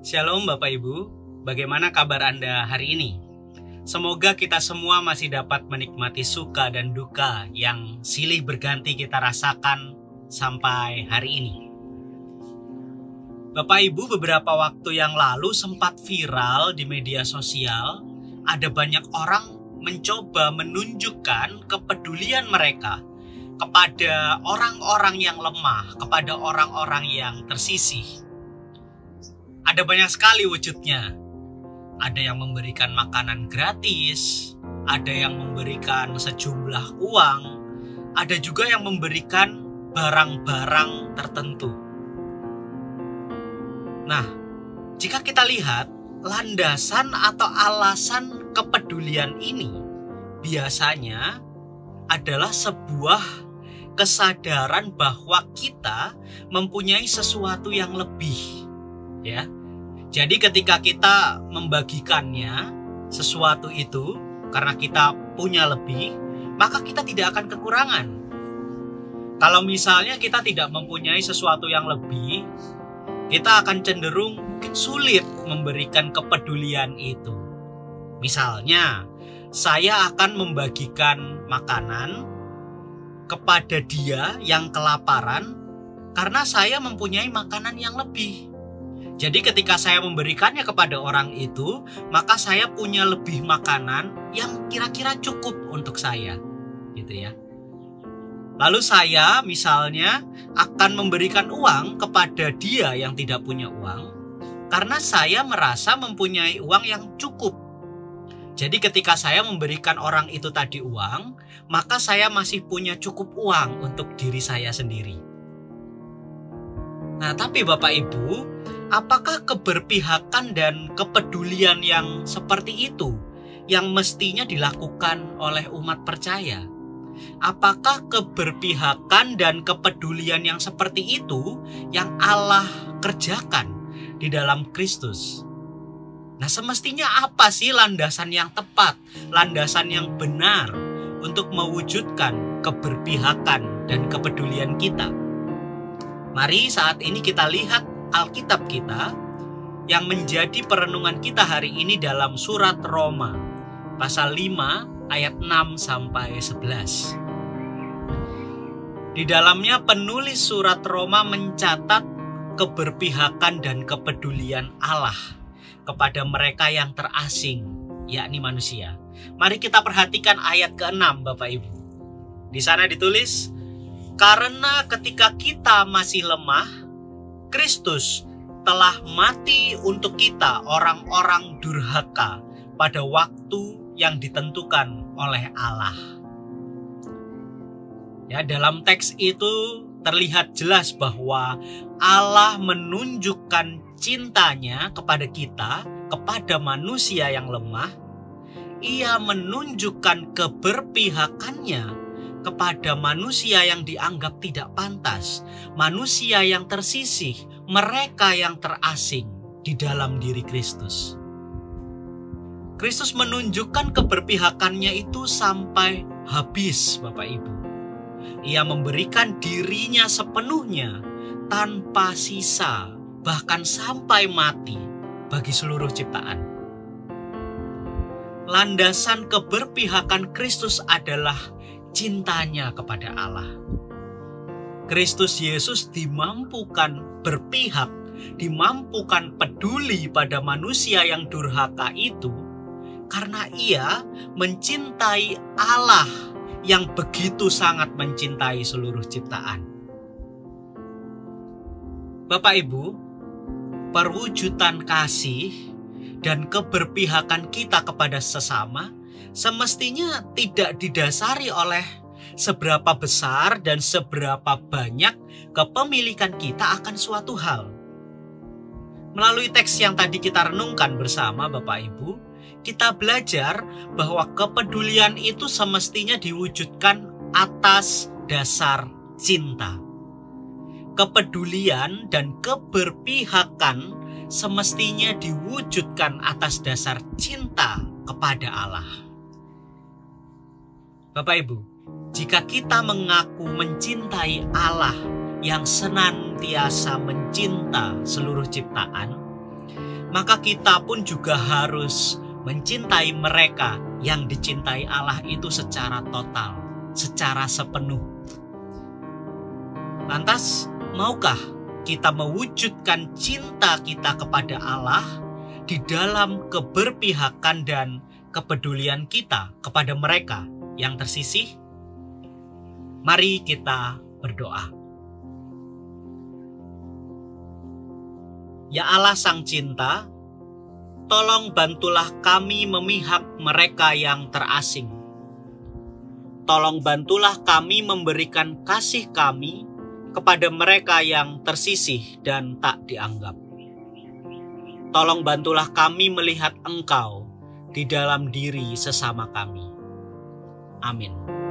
Shalom Bapak Ibu, bagaimana kabar Anda hari ini? Semoga kita semua masih dapat menikmati suka dan duka yang silih berganti kita rasakan sampai hari ini. Bapak Ibu, beberapa waktu yang lalu sempat viral di media sosial, ada banyak orang mencoba menunjukkan kepedulian mereka kepada orang-orang yang lemah, kepada orang-orang yang tersisih. Ada banyak sekali wujudnya. Ada yang memberikan makanan gratis, ada yang memberikan sejumlah uang, ada juga yang memberikan barang-barang tertentu. Nah, jika kita lihat landasan atau alasan kepedulian ini biasanya adalah sebuah kesadaran bahwa kita mempunyai sesuatu yang lebih, ya. Jadi ketika kita membagikannya sesuatu itu karena kita punya lebih, maka kita tidak akan kekurangan. Kalau misalnya kita tidak mempunyai sesuatu yang lebih, kita akan cenderung mungkin sulit memberikan kepedulian itu. Misalnya, saya akan membagikan makanan kepada dia yang kelaparan karena saya mempunyai makanan yang lebih. Jadi ketika saya memberikannya kepada orang itu, maka saya punya lebih makanan yang kira-kira cukup untuk saya, gitu ya. Lalu saya misalnya akan memberikan uang kepada dia yang tidak punya uang, karena saya merasa mempunyai uang yang cukup. Jadi ketika saya memberikan orang itu tadi uang, maka saya masih punya cukup uang untuk diri saya sendiri. Nah, tapi Bapak Ibu, apakah keberpihakan dan kepedulian yang seperti itu yang mestinya dilakukan oleh umat percaya? Apakah keberpihakan dan kepedulian yang seperti itu yang Allah kerjakan di dalam Kristus? Nah, semestinya apa sih landasan yang tepat, landasan yang benar untuk mewujudkan keberpihakan dan kepedulian kita? Mari saat ini kita lihat Alkitab kita yang menjadi perenungan kita hari ini dalam surat Roma pasal 5 ayat 6 sampai 11. Di dalamnya penulis surat Roma mencatat keberpihakan dan kepedulian Allah kepada mereka yang terasing, yakni manusia. Mari kita perhatikan ayat ke-6 Bapak Ibu. Di sana ditulis, karena ketika kita masih lemah, Kristus telah mati untuk kita orang-orang durhaka pada waktu yang ditentukan oleh Allah. Ya, dalam teks itu terlihat jelas bahwa Allah menunjukkan cintanya kepada kita, kepada manusia yang lemah. Ia menunjukkan keberpihakannya kepada manusia yang dianggap tidak pantas, manusia yang tersisih, mereka yang terasing di dalam diri Kristus. Kristus menunjukkan keberpihakannya itu sampai habis, Bapak Ibu. Ia memberikan dirinya sepenuhnya tanpa sisa, bahkan sampai mati bagi seluruh ciptaan. Landasan keberpihakan Kristus adalah cintanya kepada Allah. Kristus Yesus dimampukan berpihak, dimampukan peduli pada manusia yang durhaka itu karena ia mencintai Allah yang begitu sangat mencintai seluruh ciptaan. Bapak Ibu, perwujudan kasih dan keberpihakan kita kepada sesama semestinya tidak didasari oleh seberapa besar dan seberapa banyak kepemilikan kita akan suatu hal. Melalui teks yang tadi kita renungkan bersama Bapak Ibu, kita belajar bahwa kepedulian itu semestinya diwujudkan atas dasar cinta. Kepedulian dan keberpihakan semestinya diwujudkan atas dasar cinta kepada Allah. Bapak Ibu, jika kita mengaku mencintai Allah yang senantiasa mencinta seluruh ciptaan, maka kita pun juga harus mencintai mereka yang dicintai Allah itu secara total, secara sepenuh. Lantas, maukah kita mewujudkan cinta kita kepada Allah di dalam keberpihakan dan kepedulian kita kepada mereka yang tersisih? Mari kita berdoa. Ya Allah Sang Cinta, tolong bantulah kami memihak mereka yang terasing. Tolong bantulah kami memberikan kasih kami kepada mereka yang tersisih dan tak dianggap. Tolong bantulah kami melihat Engkau di dalam diri sesama kami. Amin.